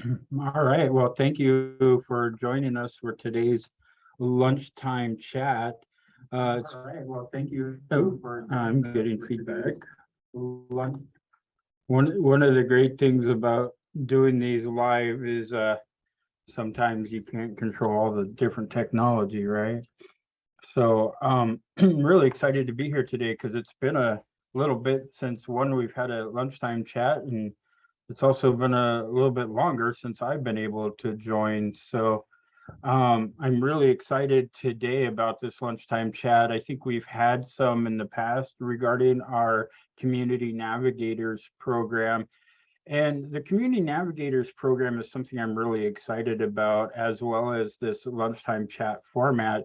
All right. Well, thank you for joining us for today's lunchtime chat. All right. Well, thank you. I'm getting feedback. One of the great things about doing these live is sometimes you can't control all the different technology, right? So I'm really excited to be here today because it's been a little bit since we've had a lunchtime chat, and it's also been a little bit longer since I've been able to join. So I'm really excited today about this lunchtime chat. I think we've had some in the past regarding our Community Navigators program. And the Community Navigators program is something I'm really excited about, as well as this lunchtime chat format.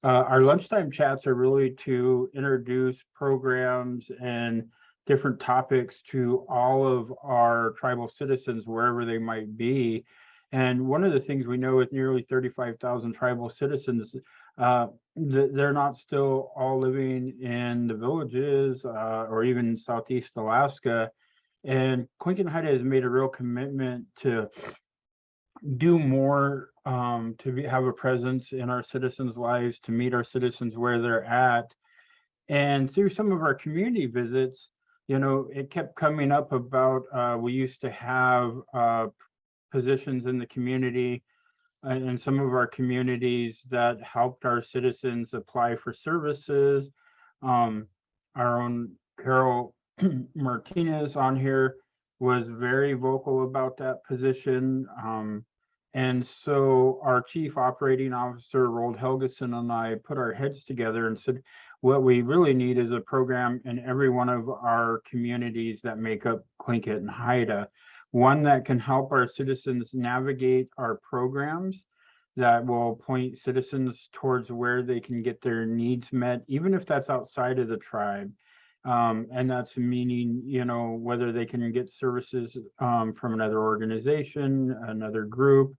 Our lunchtime chats are really to introduce programs and different topics to all of our tribal citizens, wherever they might be. And one of the things we know with nearly 35,000 tribal citizens, they're not still all living in the villages or even Southeast Alaska. And Tlingit Haida has made a real commitment to do more, to have a presence in our citizens' lives, to meet our citizens where they're at. And through some of our community visits, it kept coming up about we used to have positions in the community in some of our communities that helped our citizens apply for services. Our own Carol Martinez on here was very vocal about that position. And so our chief operating officer, Roald Helgeson, and I put our heads together and said, what we really need is a program in every one of our communities that make up Tlingit and Haida, one that can help our citizens navigate our programs, that will point citizens towards where they can get their needs met, even if that's outside of the tribe. And that's meaning, whether they can get services from another organization, another group.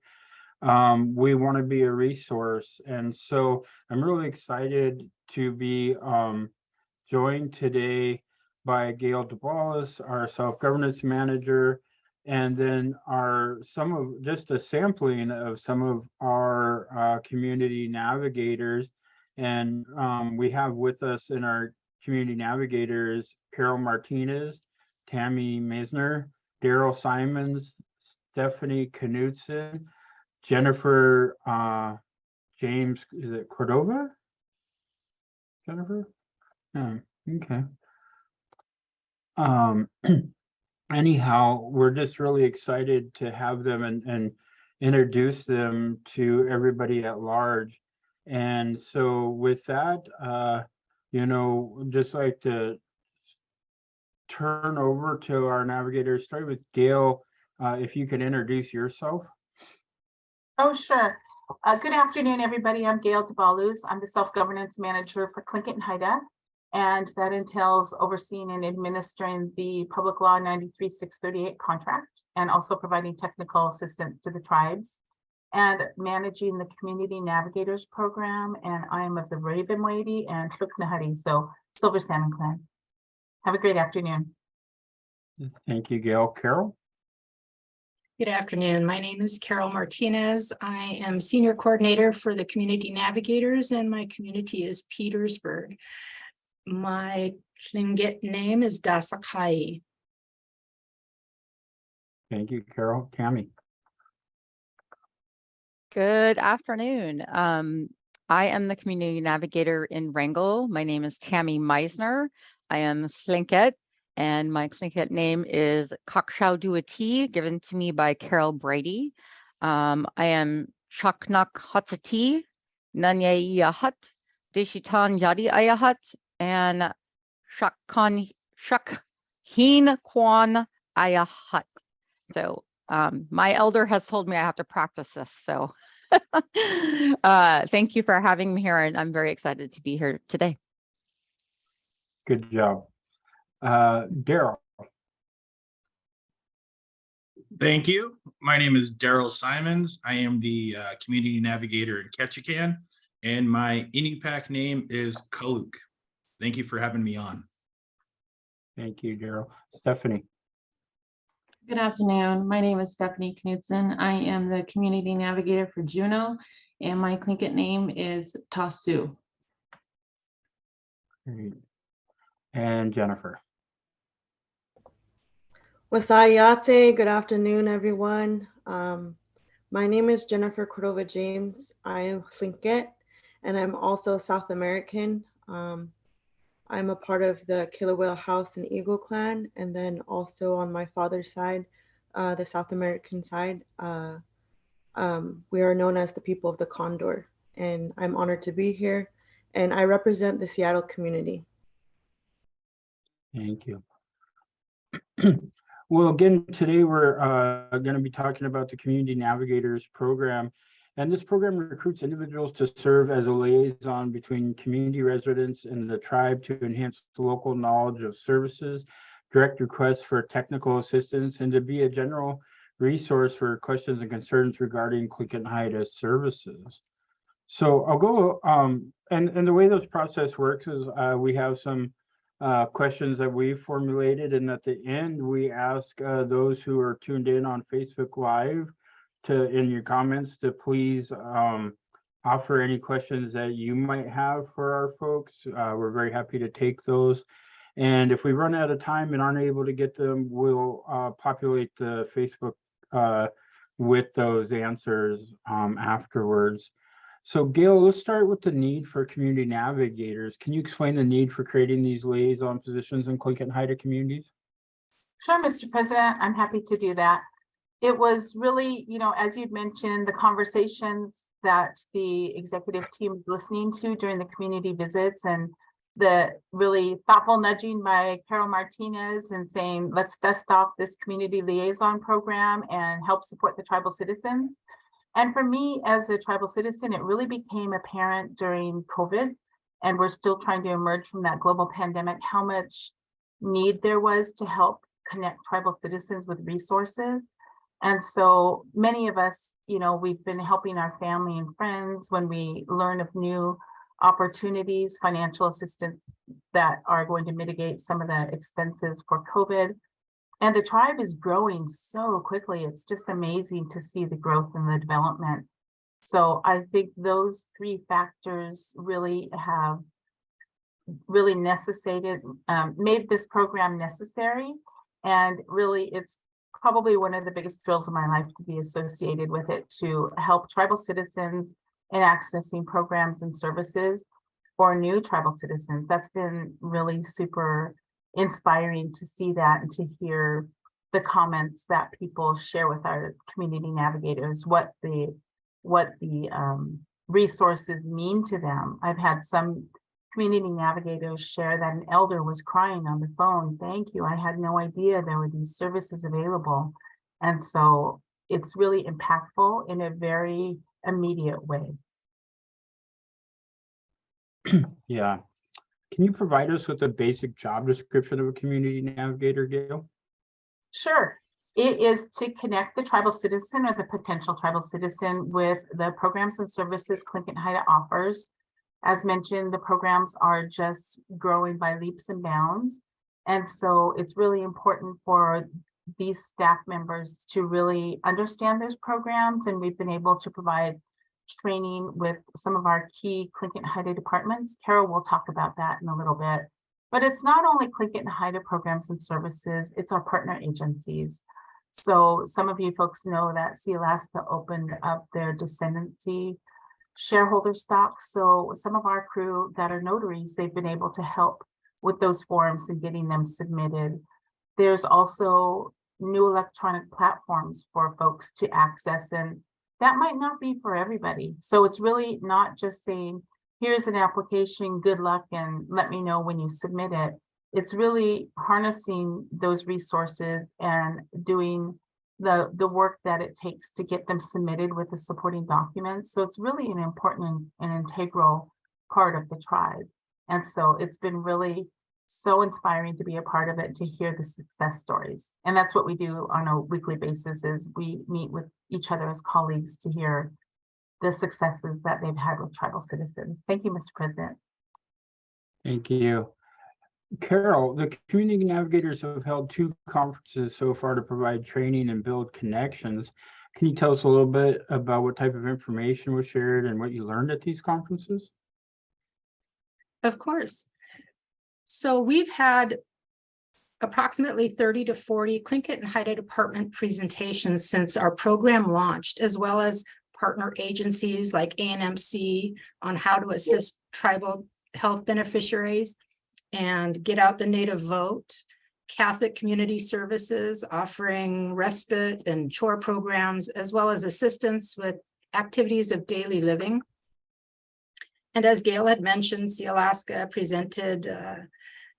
We want to be a resource. And so I'm really excited to be joined today by Gail DeBallis, our self-governance manager, and then just a sampling of some of our community navigators. And we have with us in our community navigators, Carol Martinez, Tammy Meisner, Daryl Simons, Stephanie Knudsen, Jennifer James, is it Cordova? Jennifer? Oh, okay. Anyhow, we're just really excited to have them and introduce them to everybody at large. And so with that, just like to turn over to our navigators, start with Gail. If you could introduce yourself. Oh, sure. Good afternoon, everybody. I'm Gail DeBalus. I'm the self-governance manager for Tlingit and Haida, and that entails overseeing and administering the Public Law 93-638 contract, and also providing technical assistance to the tribes, and managing the Community Navigators program. And I am of the Raven Wadey and Tlingit, so Silver Salmon Clan. Have a great afternoon. Thank you, Gail. Carol? Good afternoon. My name is Carol Martinez. I am Senior Coordinator for the Community Navigators, and my community is Petersburg. My Tlingit name is Dasakai. Thank you, Carol. Tammy. Good afternoon. I am the Community Navigator in Wrangell. My name is Tammy Meisner. I am Tlingit, and my Tlingit name is Kakshau Duati, given to me by Carol Brady. I am Chaknak Hatsati, Nanye Yahat, Deshitan Yadi Ayahat, and Shakhin Kwan Ayahat. So my elder has told me I have to practice this. So thank you for having me here, and I'm very excited to be here today. Good job. Daryl. Thank you. My name is Daryl Simons. I am the Community Navigator in Ketchikan, and my Inupiaq name is Kaluk. Thank you for having me on. Thank you, Daryl. Stephanie. Good afternoon. My name is Stephanie Knudsen. I am the Community Navigator for Juneau, and my Tlingit name is Tasu. Great. And Jennifer. Wasayate, good afternoon, everyone. My name is Jennifer Cordova James. I am Tlingit, and I'm also South American. I'm a part of the Killer Whale House and Eagle clan, and then also on my father's side, the South American side, we are known as the people of the Condor, and I'm honored to be here, and I represent the Seattle community. Thank you. Well, again, today we're going to be talking about the Community Navigators program. And this program recruits individuals to serve as a liaison between community residents and the tribe to enhance the local knowledge of services, direct requests for technical assistance, and to be a general resource for questions and concerns regarding Tlingit and Haida services. So I'll go, and the way this process works is we have some questions that we formulated, and at the end we ask those who are tuned in on Facebook Live to, in your comments, to please offer any questions that you might have for our folks. We're very happy to take those. And if we run out of time and aren't able to get them, we'll populate the Facebook with those answers afterwards. So Gail, let's start with the need for community navigators. Can you explain the need for creating these liaison positions in Tlingit and Haida communities? Sure, Mr. President, I'm happy to do that. It was really, as you'd mentioned, the conversations that the executive team was listening to during the community visits, and the really thoughtful nudging by Carol Martinez and saying, let's dust off this community liaison program and help support the tribal citizens. And for me, as a tribal citizen, it really became apparent during COVID, and we're still trying to emerge from that global pandemic, how much need there was to help connect tribal citizens with resources. And so many of us, we've been helping our family and friends when we learn of new opportunities, financial assistance that are going to mitigate some of the expenses for COVID. And the tribe is growing so quickly. It's just amazing to see the growth and the development. So I think those three factors really have made this program necessary. And really, it's probably one of the biggest thrills of my life to be associated with it, to help tribal citizens in accessing programs and services for new tribal citizens. That's been really super inspiring to see that and to hear the comments that people share with our community navigators, what the resources mean to them. I've had some community navigators share that an elder was crying on the phone. Thank you. I had no idea there were these services available. And so it's really impactful in a very immediate way. Yeah. Can you provide us with a basic job description of a community navigator, Gail? Sure. It is to connect the tribal citizen or the potential tribal citizen with the programs and services Tlingit and Haida offers. As mentioned, the programs are just growing by leaps and bounds. And so it's really important for these staff members to really understand those programs. And we've been able to provide training with some of our key Tlingit and Haida departments. Carol will talk about that in a little bit. But it's not only Tlingit and Haida programs and services, it's our partner agencies. So some of you folks know that Sealaska opened up their descendancy shareholder stock. So some of our crew that are notaries, they've been able to help with those forms and getting them submitted. There's also new electronic platforms for folks to access, and that might not be for everybody. So it's really not just saying, here's an application, good luck, and let me know when you submit it. It's really harnessing those resources and doing the work that it takes to get them submitted with the supporting documents. So it's really an important and integral part of the tribe. And so it's been really so inspiring to be a part of it, to hear the success stories. And that's what we do on a weekly basis, is we meet with each other as colleagues to hear the successes that they've had with tribal citizens. Thank you, Mr. President. Thank you. Carol, the community navigators have held 2 conferences so far to provide training and build connections. Can you tell us a little bit about what type of information was shared and what you learned at these conferences? Of course. So we've had approximately 30 to 40 Tlingit and Haida Department presentations since our program launched, as well as partner agencies like ANMC on how to assist tribal health beneficiaries and get out the native vote, Catholic Community Services offering respite and chore programs, as well as assistance with activities of daily living. And as Gail had mentioned, Alaska presented a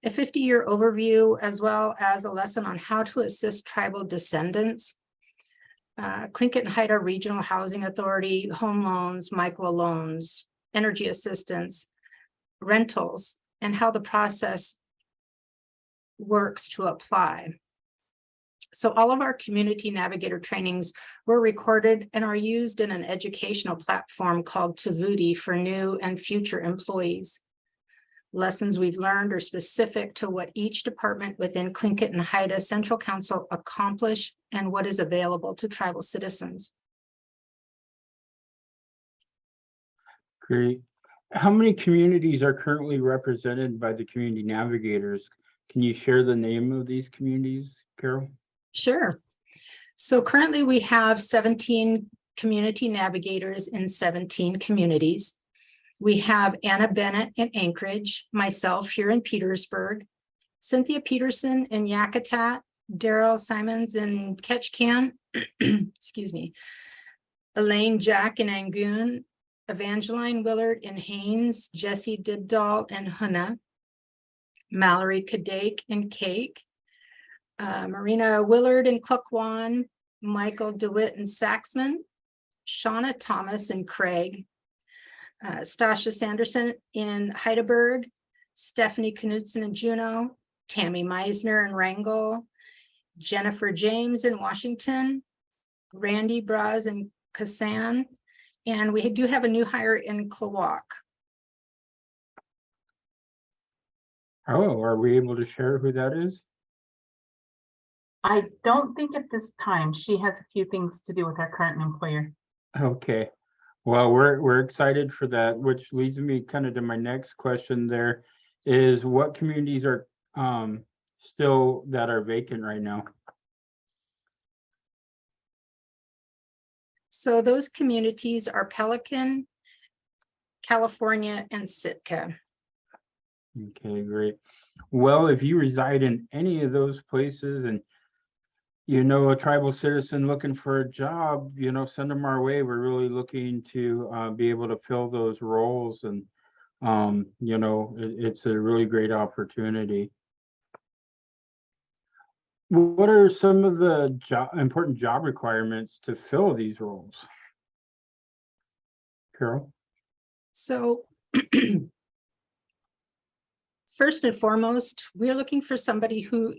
50-year overview, as well as a lesson on how to assist tribal descendants. Tlingit and Haida Regional Housing Authority, home loans, microloans, energy assistance, rentals, and how the process works to apply. So all of our community navigator trainings were recorded and are used in an educational platform called Tavuti for new and future employees. Lessons we've learned are specific to what each department within Tlingit and Haida Central Council accomplish and what is available to tribal citizens. Great. How many communities are currently represented by the community navigators? Can you share the name of these communities, Carol? Sure. So currently we have 17 community navigators in 17 communities. We have Anna Bennett in Anchorage, myself here in Petersburg, Cynthia Peterson in Yakutat, Daryl Simons in Ketchikan, excuse me, Elaine Jack in Angoon, Evangeline Willard in Haines, Jessie Dibdall in Huna, Mallory Kadake in Cake, Marina Willard in Klukwan, Michael DeWitt in Saxman, Shauna Thomas in Craig, Stasha Sanderson in Heidelberg, Stephanie Knudsen in Juneau, Tammy Meisner in Wrangell, Jennifer James in Washington, Randy Braz in Kasan, and we do have a new hire in Klawock. Oh, are we able to share who that is? I don't think at this time. She has a few things to do with her current employer. Okay. Well, we're excited for that, which leads me kind of to my next question there is what communities are still that are vacant right now? So those communities are Pelican, California, and Sitka. Okay, great. Well, if you reside in any of those places and you know a tribal citizen looking for a job, you know, send them our way. We're really looking to be able to fill those roles, and you know, it's a really great opportunity. What are some of the important job requirements to fill these roles? Carol? So first and foremost, we're looking for somebody who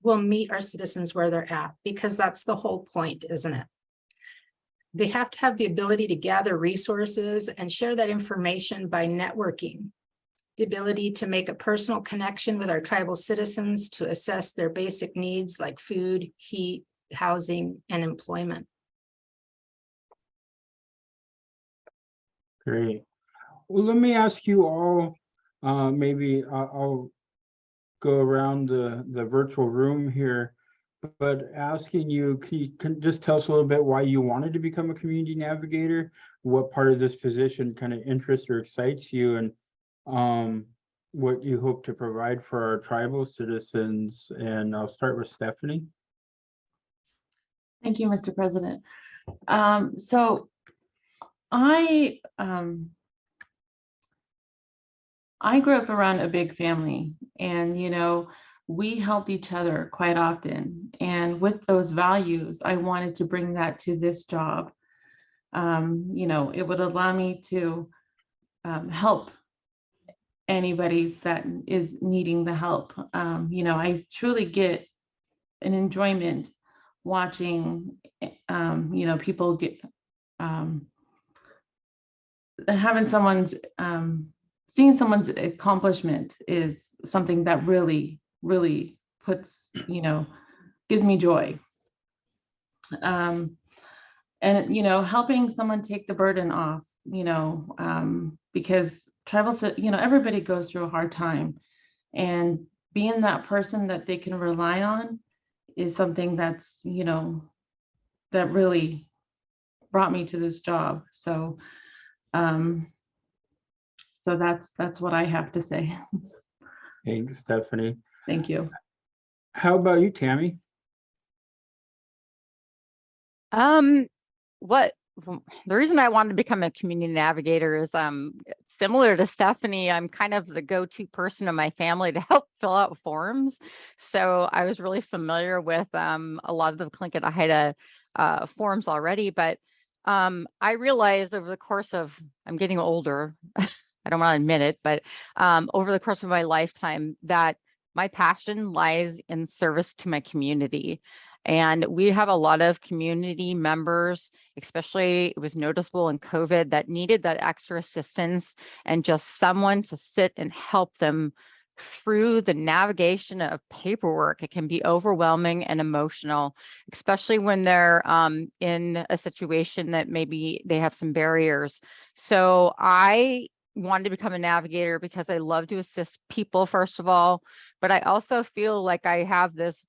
will meet our citizens where they're at, because that's the whole point, isn't it? They have to have the ability to gather resources and share that information by networking, the ability to make a personal connection with our tribal citizens to assess their basic needs like food, heat, housing, and employment. Great. Well, let me ask you all, maybe I'll go around the virtual room here, but asking you, can just tell us a little bit why you wanted to become a community navigator, what part of this position kind of interests or excites you, and what you hope to provide for our tribal citizens. And I'll start with Stephanie. Thank you, Mr. President. So I grew up around a big family, and you know, we helped each other quite often. And with those values, I wanted to bring that to this job. You know, it would allow me to help anybody that is needing the help. You know, I truly get an enjoyment watching, you know, people get having someone's seeing someone's accomplishment is something that really, really puts, gives me joy. And, helping someone take the burden off, because everybody goes through a hard time, and being that person that they can rely on is something that's, that really brought me to this job. So, so that's what I have to say. Thanks, Stephanie. Thank you. How about you, Tammy? What the reason I wanted to become a community navigator is similar to Stephanie. I'm kind of the go-to person in my family to help fill out forms. So I was really familiar with a lot of the Tlingit Haida forms already, but I realized over the course of, I'm getting older, I don't want to admit it, but over the course of my lifetime, that my passion lies in service to my community. And we have a lot of community members, especially it was noticeable in COVID, that needed that extra assistance and just someone to sit and help them through the navigation of paperwork. It can be overwhelming and emotional, especially when they're in a situation that maybe they have some barriers. So I wanted to become a navigator because I love to assist people, first of all, but I also feel like I have this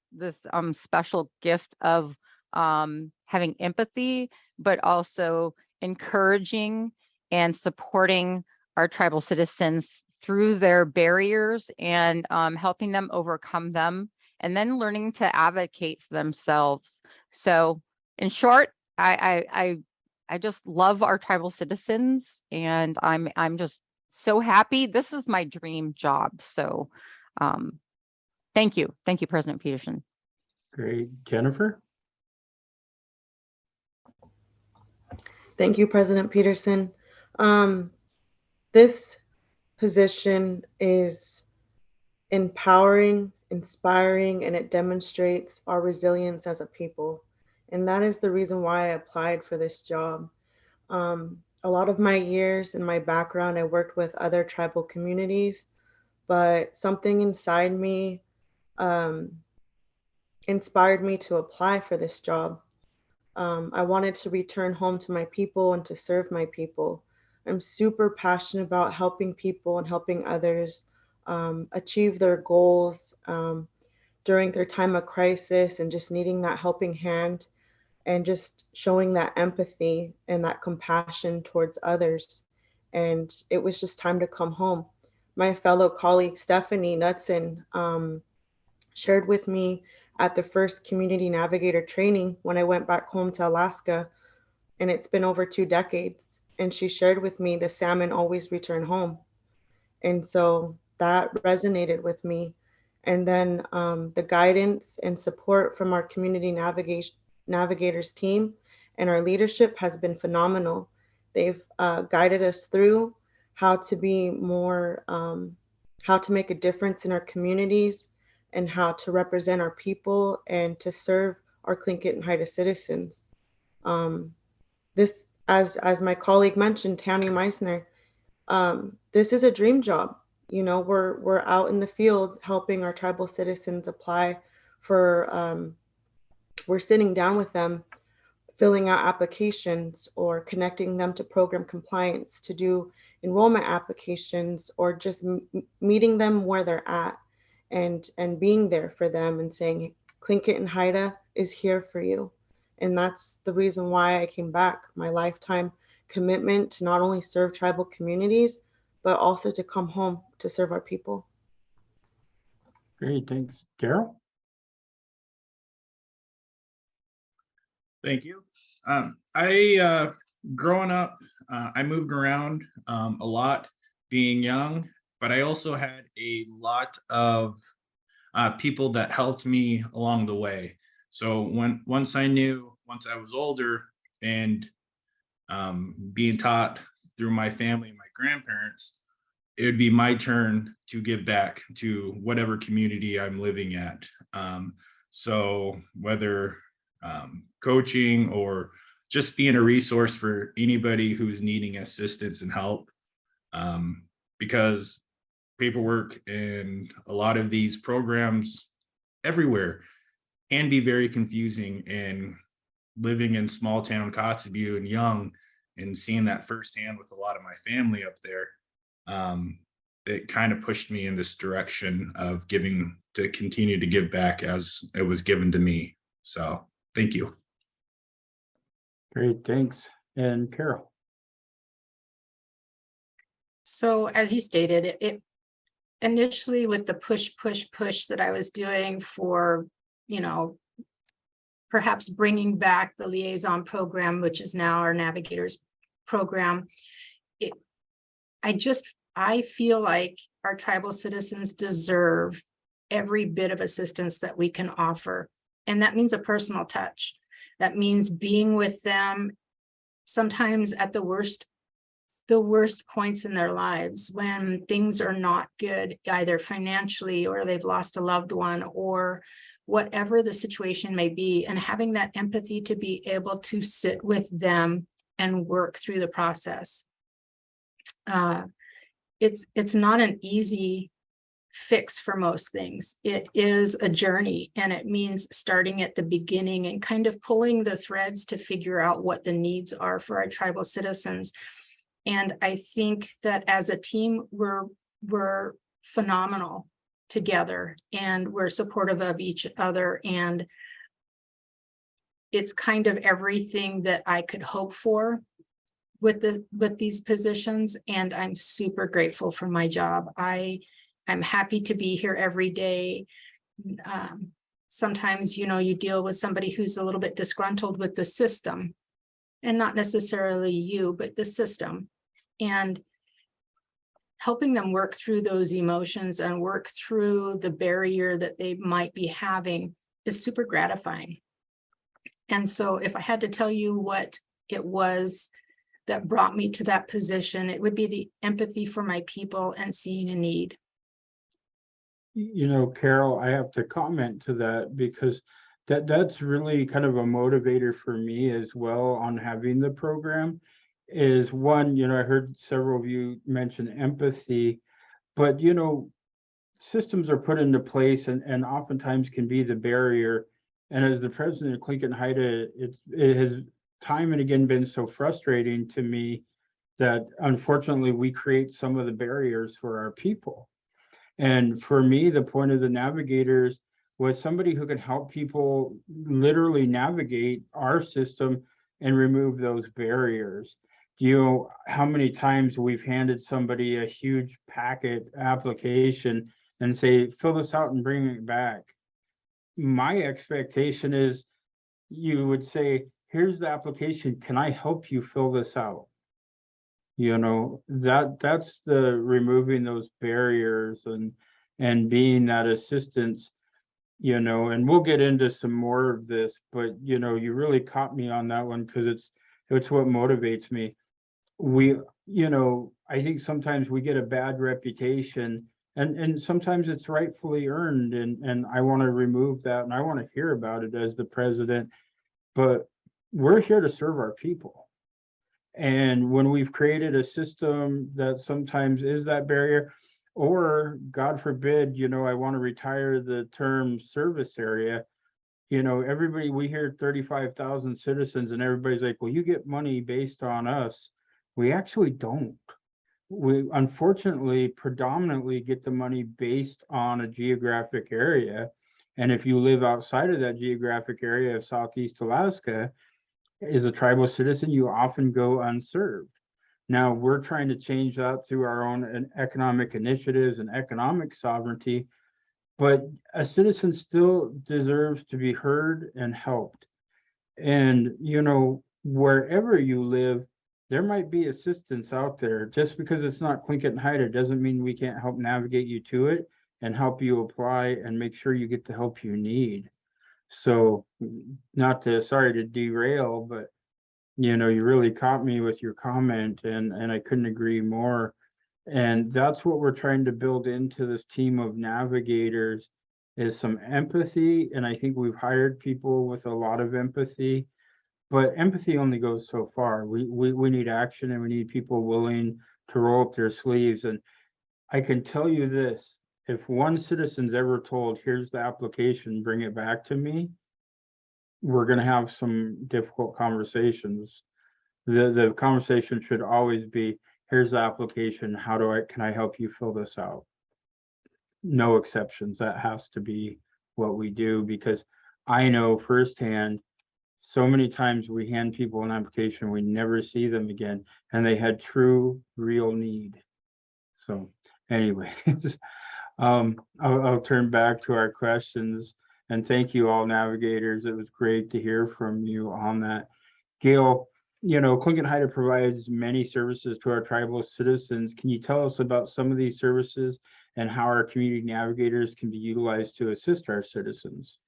special gift of having empathy, but also encouraging and supporting our tribal citizens through their barriers and helping them overcome them, and then learning to advocate for themselves. So in short, I just love our tribal citizens, and I'm just so happy. This is my dream job. So thank you. Thank you, President Peterson. Great. Jennifer? Thank you, President Peterson. This position is empowering, inspiring, and it demonstrates our resilience as a people. And that is the reason why I applied for this job. A lot of my years and my background, I worked with other tribal communities, but something inside me inspired me to apply for this job. I wanted to return home to my people and to serve my people. I'm super passionate about helping people and helping others achieve their goals during their time of crisis, and just needing that helping hand and just showing that empathy and that compassion towards others. And it was just time to come home. My fellow colleague Stephanie Knudsen shared with me at the first community navigator training when I went back home to Alaska, and it's been over 2 decades. And she shared with me the salmon always return home. And so that resonated with me. And then the guidance and support from our community navigators team and our leadership has been phenomenal. They've guided us through how to be more, how to make a difference in our communities, and how to represent our people and to serve our Tlingit and Haida citizens. This, as my colleague mentioned, Tammy Meissner, this is a dream job. We're out in the field helping our tribal citizens apply for, we're sitting down with them, filling out applications or connecting them to program compliance to do enrollment applications, or just meeting them where they're at and being there for them and saying, Tlingit and Haida is here for you. And that's the reason why I came back. My lifetime commitment to not only serve tribal communities, but also to come home to serve our people. Great. Thanks. Carol? Thank you. Growing up, I moved around a lot being young, but I also had a lot of people that helped me along the way. So once I was older and being taught through my family and my grandparents, it would be my turn to give back to whatever community I'm living at. So whether coaching or just being a resource for anybody who's needing assistance and help, because paperwork and a lot of these programs everywhere can be very confusing. And living in small town Kotzebue and young and seeing that firsthand with a lot of my family up there, it kind of pushed me in this direction of giving, to continue to give back as it was given to me. So thank you. Great, thanks. And Carol. So as you stated, it initially with the push that I was doing for, perhaps bringing back the liaison program, which is now our Navigators program. I feel like our tribal citizens deserve every bit of assistance that we can offer. And that means a personal touch. That means being with them sometimes at the worst points in their lives, when things are not good, either financially or they've lost a loved one or whatever the situation may be, and having that empathy to be able to sit with them and work through the process. It's not an easy fix for most things. It is a journey, and it means starting at the beginning and kind of pulling the threads to figure out what the needs are for our tribal citizens. And I think that as a team, we're phenomenal together, and we're supportive of each other. And it's kind of everything that I could hope for with these positions. And I'm super grateful for my job. I'm happy to be here every day. Sometimes, you deal with somebody who's a little bit disgruntled with the system, and not necessarily you, but the system. And helping them work through those emotions and work through the barrier that they might be having is super gratifying. And so if I had to tell you what it was that brought me to that position, it would be the empathy for my people and seeing a need. Carol, I have to comment to that, because that's really kind of a motivator for me as well on having the program. Is one, I heard several of you mention empathy, but systems are put into place and oftentimes can be the barrier. And as the president of Tlingit and Haida, it has time and again been so frustrating to me that unfortunately we create some of the barriers for our people. And for me, the point of the Navigators was somebody who could help people literally navigate our system and remove those barriers. How many times we've handed somebody a huge packet application and say, fill this out and bring it back. My expectation is you would say, here's the application. Can I help you fill this out? That's the removing those barriers and being that assistance, and we'll get into some more of this, but you really caught me on that one, because it's what motivates me. I think sometimes we get a bad reputation, and sometimes it's rightfully earned, and I want to remove that, and I want to hear about it as the president, but we're here to serve our people. And when we've created a system that sometimes is that barrier, or God forbid, I want to retire the term service area, everybody, we hear 35,000 citizens and everybody's like, well, you get money based on us. We actually don't. We unfortunately predominantly get the money based on a geographic area. And if you live outside of that geographic area of Southeast Alaska, as a tribal citizen, you often go unserved. Now, we're trying to change that through our own economic initiatives and economic sovereignty, but a citizen still deserves to be heard and helped. And, wherever you live, there might be assistance out there. Just because it's not Tlingit and Haida doesn't mean we can't help navigate you to it and help you apply and make sure you get the help you need. So sorry to derail, but you really caught me with your comment, and I couldn't agree more. And that's what we're trying to build into this team of navigators, is some empathy. And I think we've hired people with a lot of empathy, but empathy only goes so far. We need action, and we need people willing to roll up their sleeves. And I can tell you this, if one citizen's ever told, here's the application, bring it back to me, we're gonna have some difficult conversations. The conversation should always be, here's the application, can I help you fill this out? No exceptions, that has to be what we do, because I know firsthand, so many times we hand people an application, we never see them again, and they had true, real need. So anyways, I'll turn back to our questions, and thank you all navigators. It was great to hear from you on that. Gail, you know, Clinton provides many services to our tribal citizens. Can you tell us about some of these services and how our community navigators can be utilized to assist our citizens?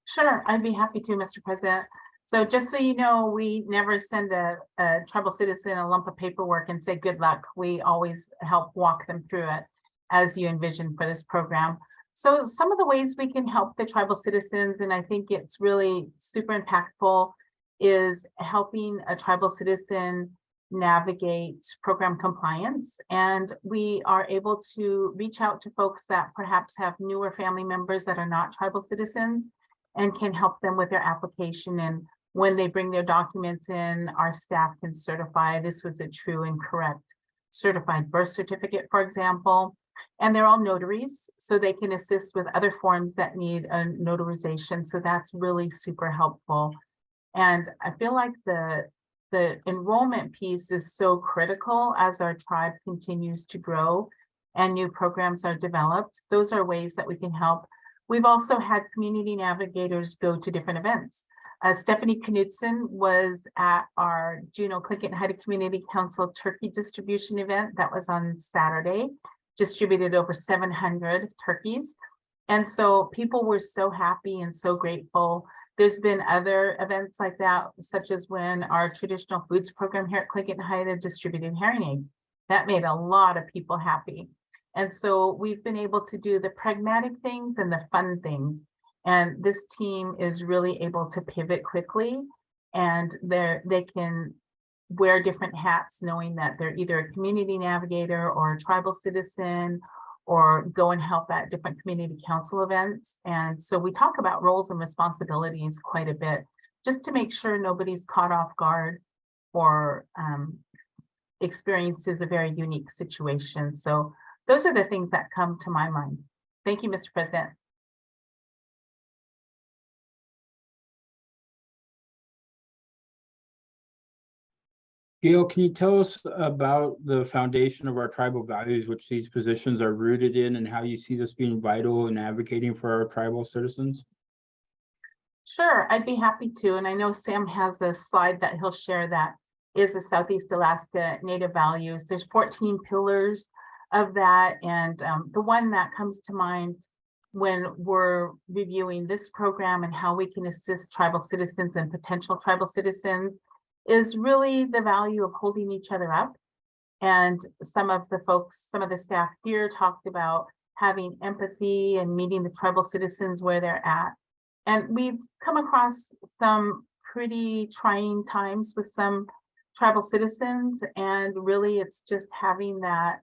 Sure, I'd be happy to, Mr. President. So just so you know, we never send a tribal citizen a lump of paperwork and say, good luck. We always help walk them through it as you envision for this program. So some of the ways we can help the tribal citizens, and I think it's really super impactful, is helping a tribal citizen navigate program compliance. And we are able to reach out to folks that perhaps have newer family members that are not tribal citizens and can help them with their application. And when they bring their documents in, our staff can certify this was a true and correct certified birth certificate, for example. And they're all notaries, so they can assist with other forms that need a notarization. So that's really super helpful. And I feel like the enrollment piece is so critical as our tribe continues to grow and new programs are developed. Those are ways that we can help. We've also had community navigators go to different events. Stephanie Knudsen was at our Juneau Clinton Haida Community Council turkey distribution event that was on Saturday, distributed over 700 turkeys. And so people were so happy and so grateful. There's been other events like that, such as when our traditional foods program here at Clinton Haida distributed hearing aids. That made a lot of people happy. And so we've been able to do the pragmatic things and the fun things. And this team is really able to pivot quickly, and they can wear different hats, knowing that they're either a community navigator or a tribal citizen, or go and help at different community council events. And so we talk about roles and responsibilities quite a bit, just to make sure nobody's caught off guard or experiences a very unique situation. So those are the things that come to my mind. Thank you, Mr. President. Gail, can you tell us about the foundation of our tribal values, which these positions are rooted in, and how you see this being vital in advocating for our tribal citizens? Sure, I'd be happy to. And I know Sam has a slide that he'll share that is the Southeast Alaska Native Values. There's 14 pillars of that. And the one that comes to mind when we're reviewing this program and how we can assist tribal citizens and potential tribal citizens is really the value of holding each other up. And some of the staff here talked about having empathy and meeting the tribal citizens where they're at. And we've come across some pretty trying times with some tribal citizens, and really it's just having that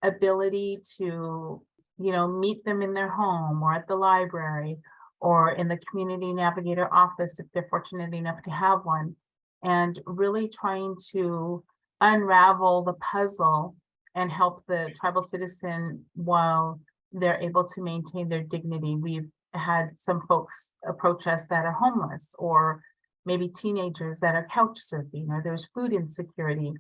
ability to, meet them in their home or at the library or in the community navigator office if they're fortunate enough to have one, and really trying to unravel the puzzle and help the tribal citizen while they're able to maintain their dignity. We've had some folks approach us that are homeless, or maybe teenagers that are couch surfing, or there's food insecurity,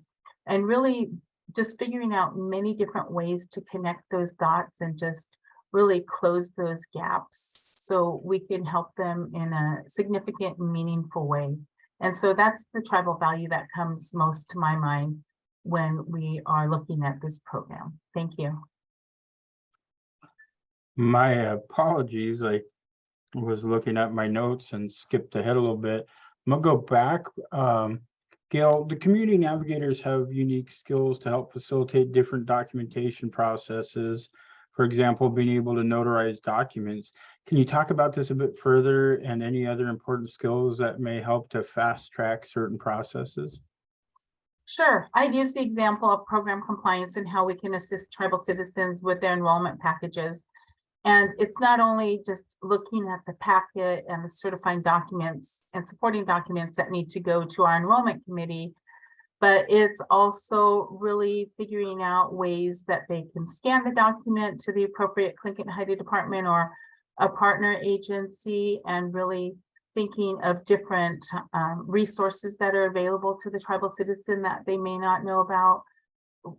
and really just figuring out many different ways to connect those dots and just really close those gaps so we can help them in a significant and meaningful way. And so that's the tribal value that comes most to my mind when we are looking at this program. Thank you. My apologies. I was looking at my notes and skipped ahead a little bit. I'm gonna go back. Gail, the community navigators have unique skills to help facilitate different documentation processes. For example, being able to notarize documents. Can you talk about this a bit further, and any other important skills that may help to fast track certain processes? Sure. I'd use the example of program compliance and how we can assist tribal citizens with their enrollment packages. And it's not only just looking at the packet and the certifying documents and supporting documents that need to go to our enrollment committee, but it's also really figuring out ways that they can scan the document to the appropriate Clinton Heidi department or a partner agency, and really thinking of different resources that are available to the tribal citizen that they may not know about.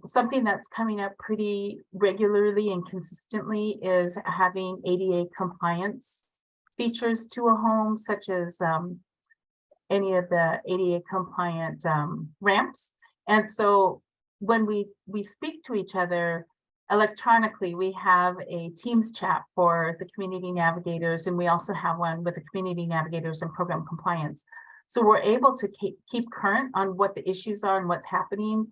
Something that's coming up pretty regularly and consistently is having ADA compliance features to a home, such as any of the ADA compliant ramps. And so when we speak to each other electronically, we have a Teams chat for the community navigators, and we also have one with the community navigators and program compliance. So we're able to keep current on what the issues are and what's happening,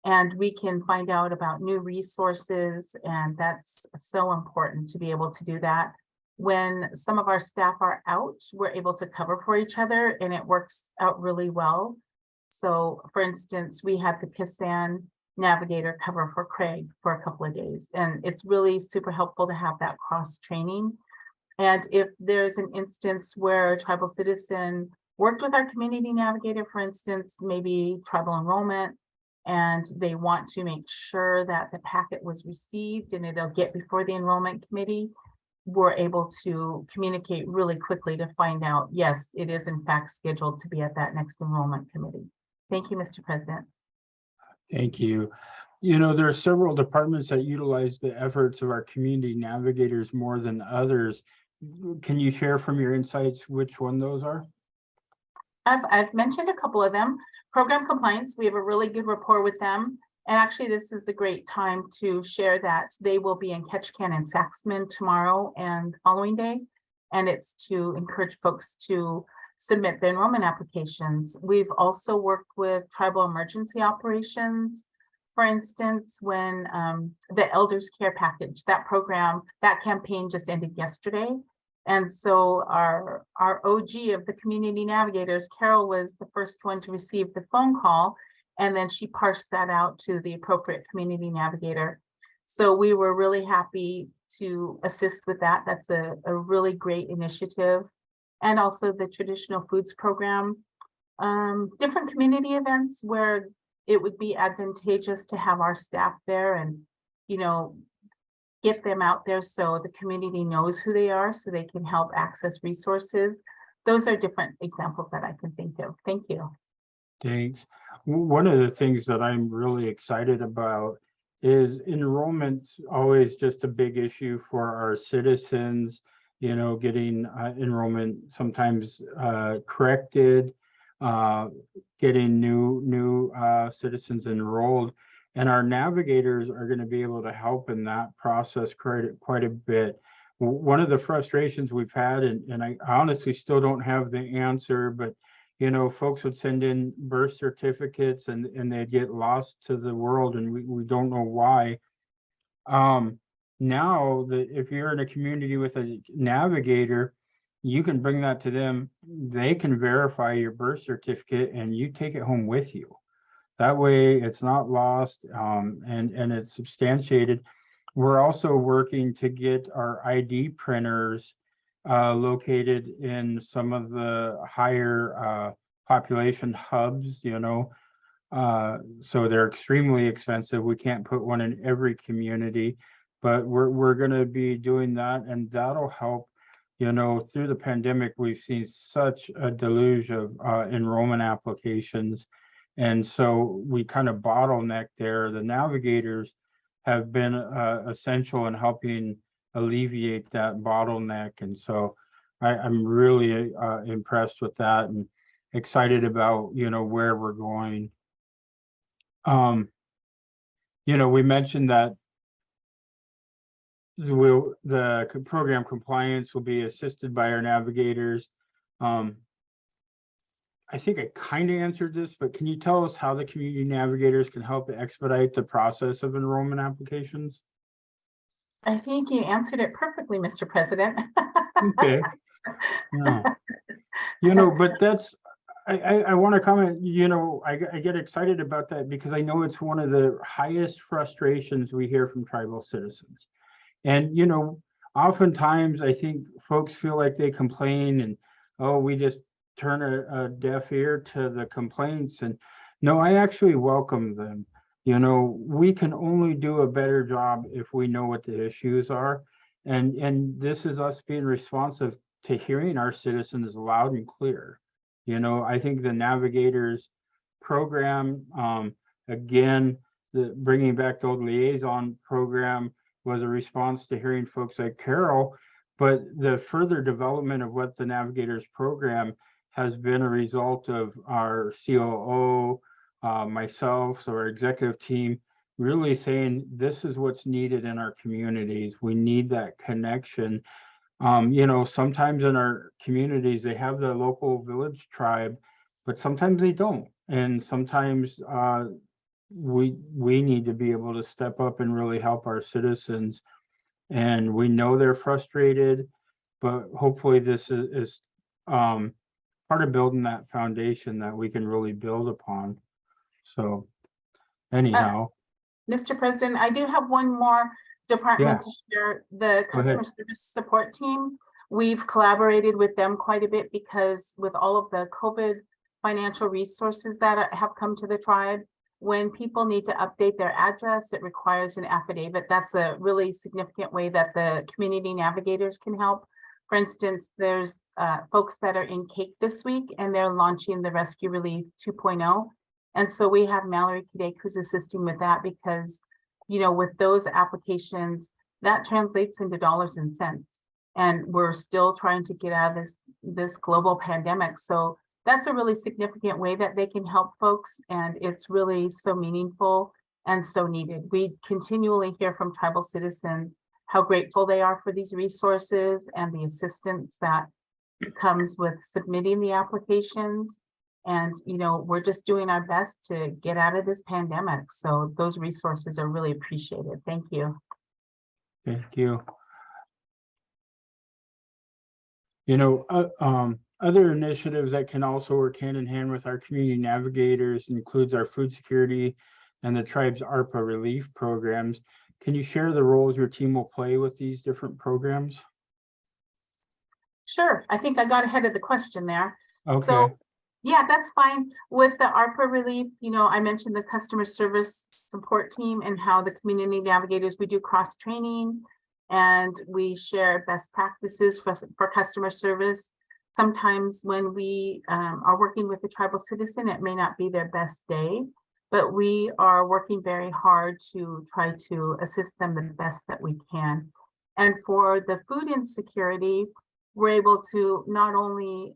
and we can find out about new resources, and that's so important to be able to do that. When some of our staff are out, we're able to cover for each other, and it works out really well. So for instance, we had the Kisan navigator cover for Craig for a couple of days, and it's really super helpful to have that cross training. And if there's an instance where a tribal citizen worked with our community navigator, for instance, maybe tribal enrollment, and they want to make sure that the packet was received and it'll get before the enrollment committee, we're able to communicate really quickly to find out, yes, it is in fact scheduled to be at that next enrollment committee. Thank you, Mr. President. Thank you. You know, there are several departments that utilize the efforts of our community navigators more than others. Can you share from your insights which one those are? I've mentioned a couple of them. Program compliance, we have a really good rapport with them. And actually, this is a great time to share that they will be in Ketchikan and Saxman tomorrow and following day. And it's to encourage folks to submit their enrollment applications. We've also worked with tribal emergency operations. For instance, when the Elders Care Package, that program, that campaign just ended yesterday. And so our OG of the community navigators, Carol, was the first one to receive the phone call, and then she parsed that out to the appropriate community navigator. So we were really happy to assist with that. That's a really great initiative. And also the traditional foods program, different community events where it would be advantageous to have our staff there and, you know, get them out there so the community knows who they are so they can help access resources. Those are different examples that I can think of. Thank you. Thanks. One of the things that I'm really excited about is enrollment's always just a big issue for our citizens, you know, getting enrollment sometimes corrected, getting new citizens enrolled. And our navigators are going to be able to help in that process quite a bit. One of the frustrations we've had, and I honestly still don't have the answer, but you know, folks would send in birth certificates and they'd get lost to the world, and we don't know why. Now that if you're in a community with a navigator, you can bring that to them. They can verify your birth certificate and you take it home with you. That way it's not lost, and it's substantiated. We're also working to get our ID printers located in some of the higher population hubs, you know, so they're extremely expensive. We can't put one in every community, but we're going to be doing that, and that'll help. You know, through the pandemic, we've seen such a deluge of enrollment applications. And so we kind of bottleneck there. The navigators have been essential in helping alleviate that bottleneck. And so I'm really impressed with that and excited about, you know, where we're going. You know, we mentioned that the program compliance will be assisted by our navigators. I think I kind of answered this, but can you tell us how the community navigators can help expedite the process of enrollment applications? I think you answered it perfectly, Mr. President. Okay. Yeah. You know, but I want to comment, I get excited about that because I know it's one of the highest frustrations we hear from tribal citizens. And, oftentimes I think folks feel like they complain and, oh, we just turn a deaf ear to the complaints. And no, I actually welcome them. We can only do a better job if we know what the issues are. And this is us being responsive to hearing our citizens loud and clear. I think the Navigators program, again, the bringing back the old liaison program was a response to hearing folks like Carol, but the further development of what the Navigators program has been a result of our COO, myself, so our executive team, really saying this is what's needed in our communities. We need that connection. Sometimes in our communities, they have the local village tribe, but sometimes they don't. And sometimes we need to be able to step up and really help our citizens. And we know they're frustrated, but hopefully this is part of building that foundation that we can really build upon. So anyhow. Mr. President, I do have one more department to share. The Go ahead. customer service support team. We've collaborated with them quite a bit because with all of the COVID financial resources that have come to the tribe, when people need to update their address, it requires an affidavit. That's a really significant way that the community navigators can help. For instance, there's folks that are in Cape this week and they're launching the Rescue Relief 2.0. And so we have Mallory Kidek who's assisting with that because, with those applications, that translates into dollars and cents. And we're still trying to get out of this global pandemic. So that's a really significant way that they can help folks. And it's really so meaningful and so needed. We continually hear from tribal citizens how grateful they are for these resources and the assistance that comes with submitting the applications. And, we're just doing our best to get out of this pandemic. So those resources are really appreciated. Thank you. Thank you. Other initiatives that can also work hand in hand with our community navigators includes our food security and the tribe's ARPA relief programs. Can you share the roles your team will play with these different programs? Sure. I think I got ahead of the question there. Okay. So, yeah, that's fine. With the ARPA relief, I mentioned the customer service support team and how the community navigators, we do cross training and we share best practices for customer service. Sometimes when we are working with a tribal citizen, it may not be their best day, but we are working very hard to try to assist them the best that we can. And for the food insecurity, we're able to not only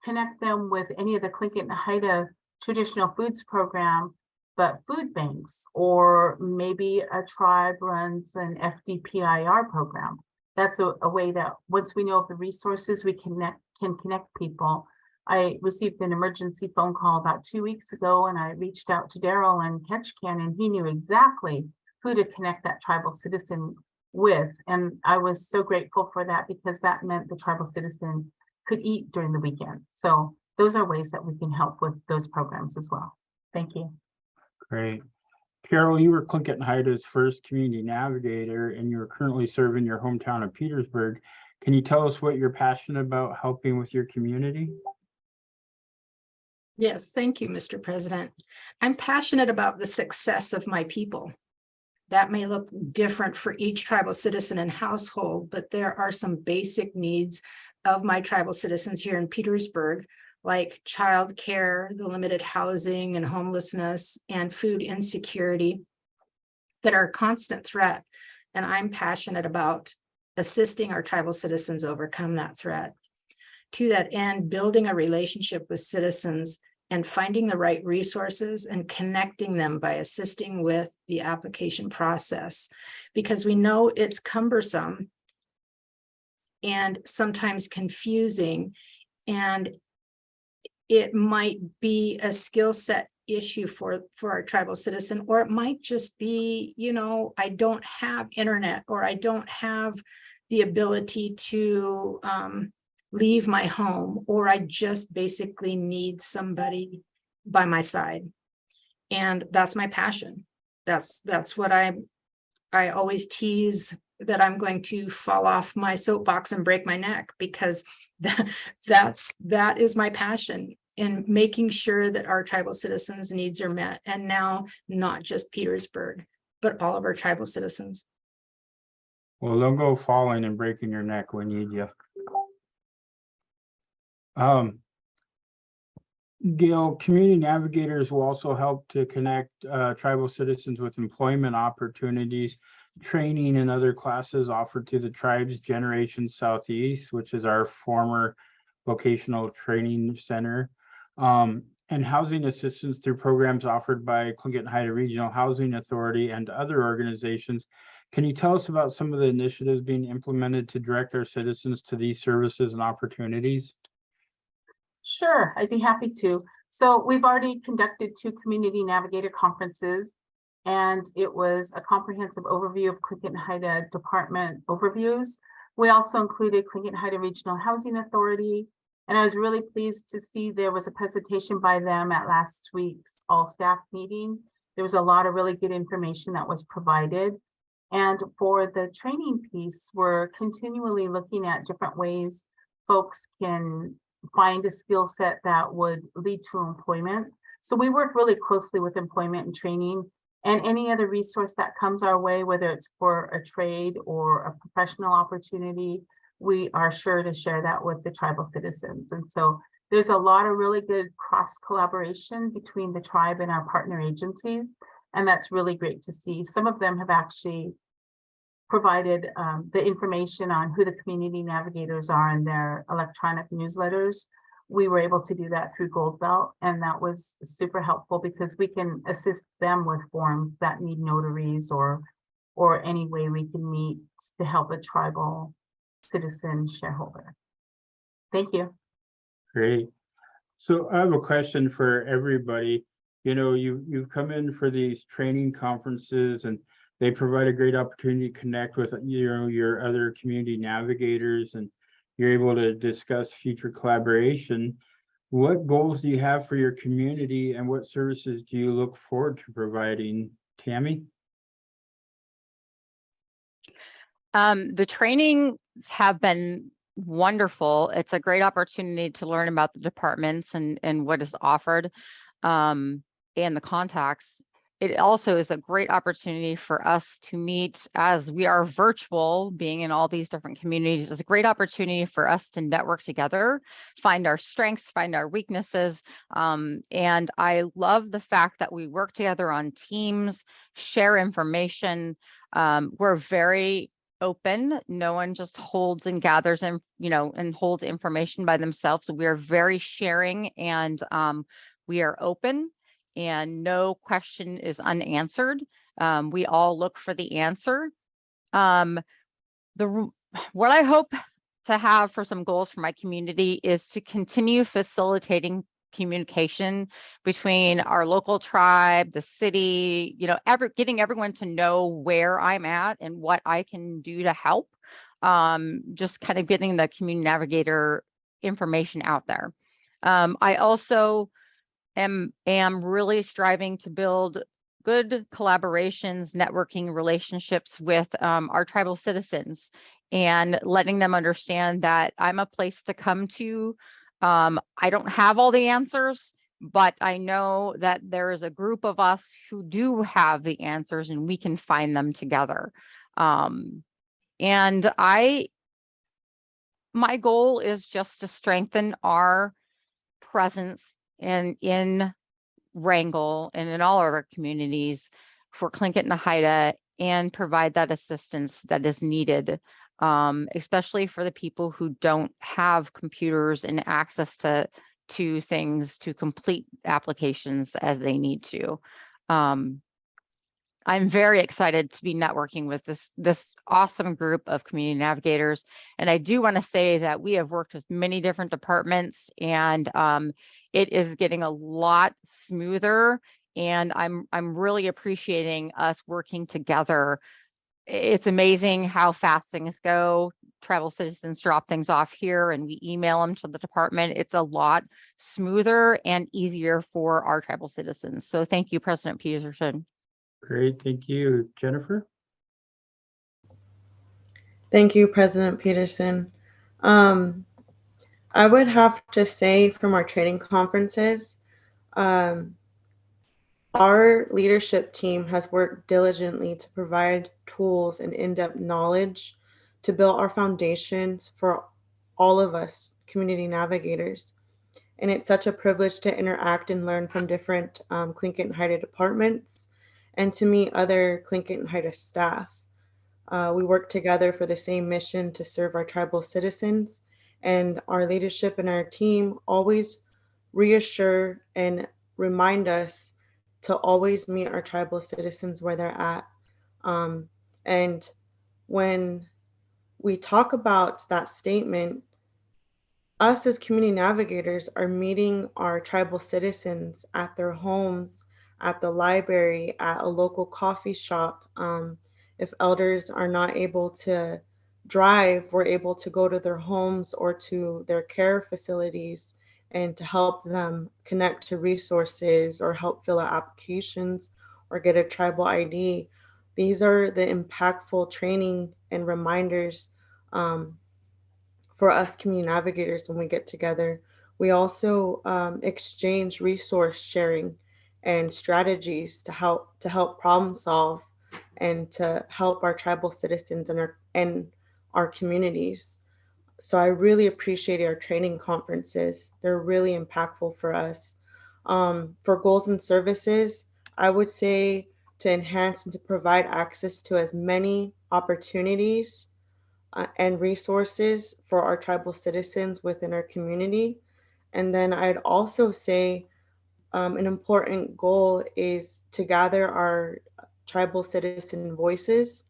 connect them with any of the Tlingit and Haida traditional foods program, but food banks, or maybe a tribe runs an FDPIR program. That's a way that once we know of the resources, we can connect people. I received an emergency phone call about 2 weeks ago, and I reached out to Daryl and Ketchikan, and he knew exactly who to connect that tribal citizen with. And I was so grateful for that because that meant the tribal citizen could eat during the weekend. So those are ways that we can help with those programs as well. Thank you. Great. Carol, you were Tlingit and Haida's first community navigator, and you're currently serving your hometown of Petersburg. Can you tell us what you're passionate about helping with your community? Yes, thank you, Mr. President. I'm passionate about the success of my people. That may look different for each tribal citizen and household, but there are some basic needs of my tribal citizens here in Petersburg, like childcare, the limited housing and homelessness, and food insecurity that are a constant threat. And I'm passionate about assisting our tribal citizens overcome that threat. To that end, building a relationship with citizens and finding the right resources and connecting them by assisting with the application process, because we know it's cumbersome and sometimes confusing, and it might be a skill set issue for our tribal citizen, or it might just be, I don't have internet, or I don't have the ability to leave my home, or I just basically need somebody by my side. And that's my passion. That's what I always tease, that I'm going to fall off my soapbox and break my neck, because that is my passion, in making sure that our tribal citizens' needs are met. And now not just Petersburg, but all of our tribal citizens. Well, don't go falling and breaking your neck. We need you. Gail, community navigators will also help to connect tribal citizens with employment opportunities, training, and other classes offered to the tribe's Generation Southeast, which is our former vocational training center, and housing assistance through programs offered by Tlingit and Haida Regional Housing Authority and other organizations. Can you tell us about some of the initiatives being implemented to direct our citizens to these services and opportunities? Sure, I'd be happy to. So we've already conducted 2 community navigator conferences, and it was a comprehensive overview of Tlingit and Haida department overviews. We also included Tlingit and Haida Regional Housing Authority, and I was really pleased to see there was a presentation by them at last week's all staff meeting. There was a lot of really good information that was provided. And for the training piece, we're continually looking at different ways folks can find a skill set that would lead to employment. So we work really closely with employment and training, and any other resource that comes our way, whether it's for a trade or a professional opportunity, we are sure to share that with the tribal citizens. And so there's a lot of really good cross collaboration between the tribe and our partner agencies, and that's really great to see. Some of them have actually provided the information on who the community navigators are in their electronic newsletters. We were able to do that through Gold Belt, and that was super helpful because we can assist them with forms that need notaries or any way we can meet to help a tribal citizen shareholder. Thank you. Great. So I have a question for everybody. You know, you've come in for these training conferences, and they provide a great opportunity to connect with, you know, your other community navigators, and you're able to discuss future collaboration. What goals do you have for your community, and what services do you look forward to providing? Tammy? The trainings have been wonderful. It's a great opportunity to learn about the departments and what is offered, and the contacts. It also is a great opportunity for us to meet, as we are virtual, being in all these different communities. It's a great opportunity for us to network together, find our strengths, find our weaknesses. And I love the fact that we work together on teams, share information. We're very open. No one just holds and gathers and, you know, and holds information by themselves. So we are very sharing, and we are open, and no question is unanswered. We all look for the answer. What I hope to have for some goals for my community is to continue facilitating communication between our local tribe, the city, you know, getting everyone to know where I'm at and what I can do to help. Just kind of getting the community navigator information out there. I also am really striving to build good collaborations, networking relationships with our tribal citizens, and letting them understand that I'm a place to come to. I don't have all the answers, but I know that there is a group of us who do have the answers, and we can find them together. And my goal is just to strengthen our presence in Wrangell and in all of our communities for Tlingit and Haida, and provide that assistance that is needed, especially for the people who don't have computers and access to things to complete applications as they need to. I'm very excited to be networking with this awesome group of community navigators. And I do want to say that we have worked with many different departments, and it is getting a lot smoother. And I'm really appreciating us working together it's amazing how fast things go. Tribal citizens drop things off here and we email them to the department. It's a lot smoother and easier for our tribal citizens. So thank you, President Peterson. Great, thank you. Jennifer? Thank you, President Peterson. I would have to say from our training conferences, our leadership team has worked diligently to provide tools and in-depth knowledge to build our foundations for all of us community navigators. And it's such a privilege to interact and learn from different Tlingit and Haida departments and to meet other Tlingit and Haida staff. We work together for the same mission to serve our tribal citizens, and our leadership and our team always reassure and remind us to always meet our tribal citizens where they're at. And when we talk about that statement, us as community navigators are meeting our tribal citizens at their homes, at the library, at a local coffee shop. If elders are not able to drive, we're able to go to their homes or to their care facilities and to help them connect to resources or help fill out applications or get a tribal ID. These are the impactful training and reminders for us community navigators when we get together. We also exchange resource sharing and strategies to help problem solve and to help our tribal citizens and our communities. So I really appreciate our training conferences. They're really impactful for us. For goals and services, I would say to enhance and to provide access to as many opportunities and resources for our tribal citizens within our community. And then I'd also say an important goal is to gather our tribal citizen voices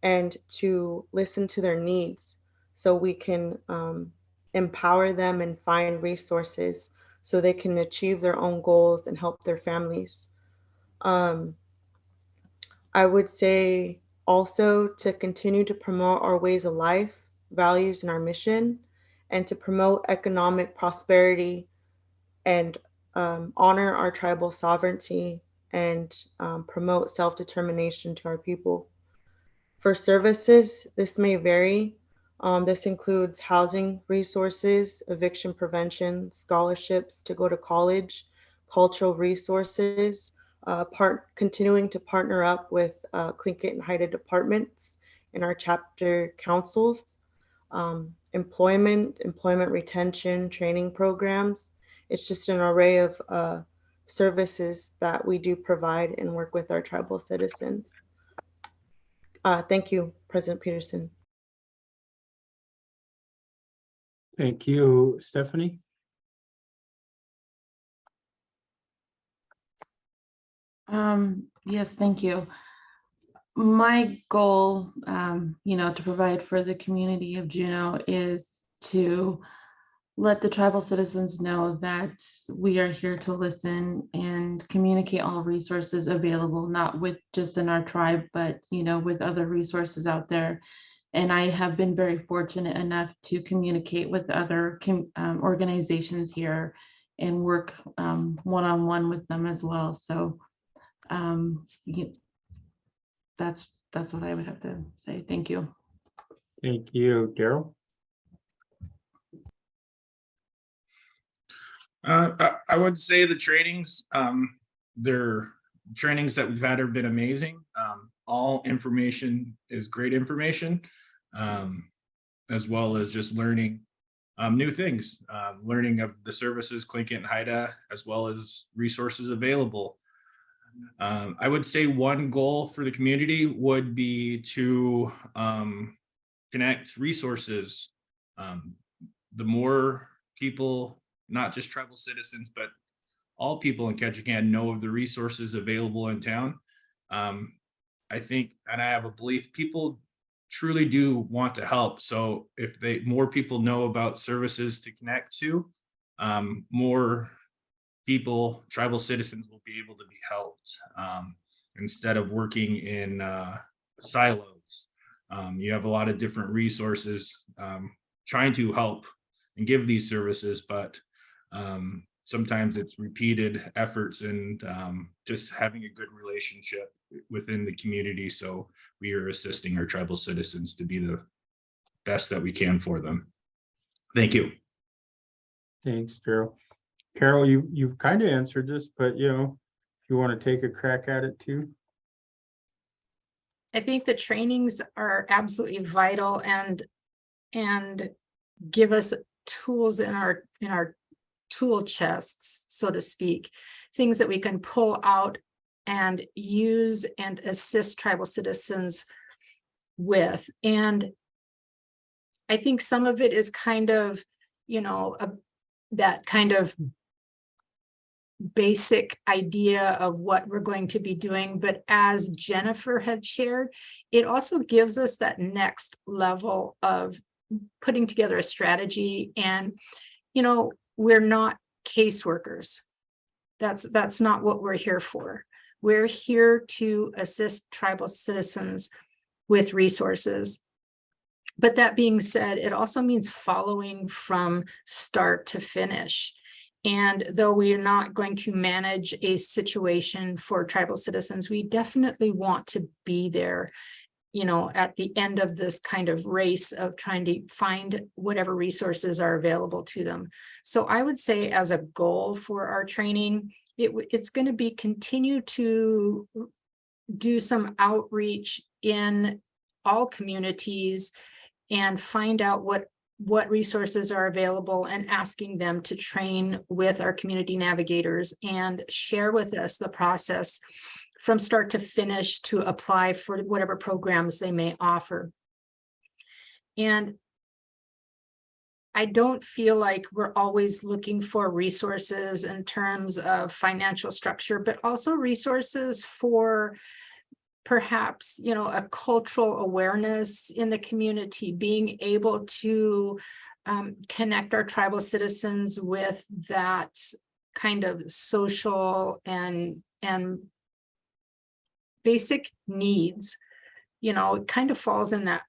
and to listen to their needs so we can empower them and find resources so they can achieve their own goals and help their families. I would say also to continue to promote our ways of life, values, and our mission, and to promote economic prosperity and honor our tribal sovereignty and promote self-determination to our people. For services, this may vary. This includes housing resources, eviction prevention, scholarships to go to college, cultural resources, continuing to partner up with Tlingit and Haida departments in our chapter councils, employment retention, training programs. It's just an array of services that we do provide and work with our tribal citizens. Thank you, President Peterson. Thank you, Stephanie. Yes, thank you. My goal, to provide for the community of Juneau is to let the tribal citizens know that we are here to listen and communicate all resources available, not with just in our tribe, but, with other resources out there. And I have been very fortunate enough to communicate with other organizations here and work one-on-one with them as well. So that's what I would have to say. Thank you. Thank you, Daryl. I would say the trainings, their trainings that we've had have been amazing. All information is great information, as well as just learning new things, learning of the services Tlingit and Haida, as well as resources available. I would say one goal for the community would be to connect resources. The more people, not just tribal citizens, but all people in Ketchikan know of the resources available in town. I think, and I have a belief, people truly do want to help. So if more people know about services to connect to, more people, tribal citizens, will be able to be helped instead of working in silos. You have a lot of different resources trying to help and give these services, but sometimes it's repeated efforts and just having a good relationship within the community. So we are assisting our tribal citizens to be the best that we can for them. Thank you. Thanks, Carol. Carol, you've kind of answered this, but if you want to take a crack at it too. I think the trainings are absolutely vital and give us tools in our tool chests, so to speak, things that we can pull out and use and assist tribal citizens with. And I think some of it is kind of, that kind of basic idea of what we're going to be doing. But as Jennifer had shared, it also gives us that next level of putting together a strategy. And, we're not caseworkers. That's not what we're here for. We're here to assist tribal citizens with resources. But that being said, it also means following from start to finish. And though we are not going to manage a situation for tribal citizens, we definitely want to be there, at the end of this kind of race of trying to find whatever resources are available to them. So I would say as a goal for our training, it's going to be continue to do some outreach in all communities and find out what resources are available and asking them to train with our community navigators and share with us the process from start to finish to apply for whatever programs they may offer. And I don't feel like we're always looking for resources in terms of financial structure, but also resources for perhaps, a cultural awareness in the community, being able to connect our tribal citizens with that kind of social and basic needs. It kind of falls in that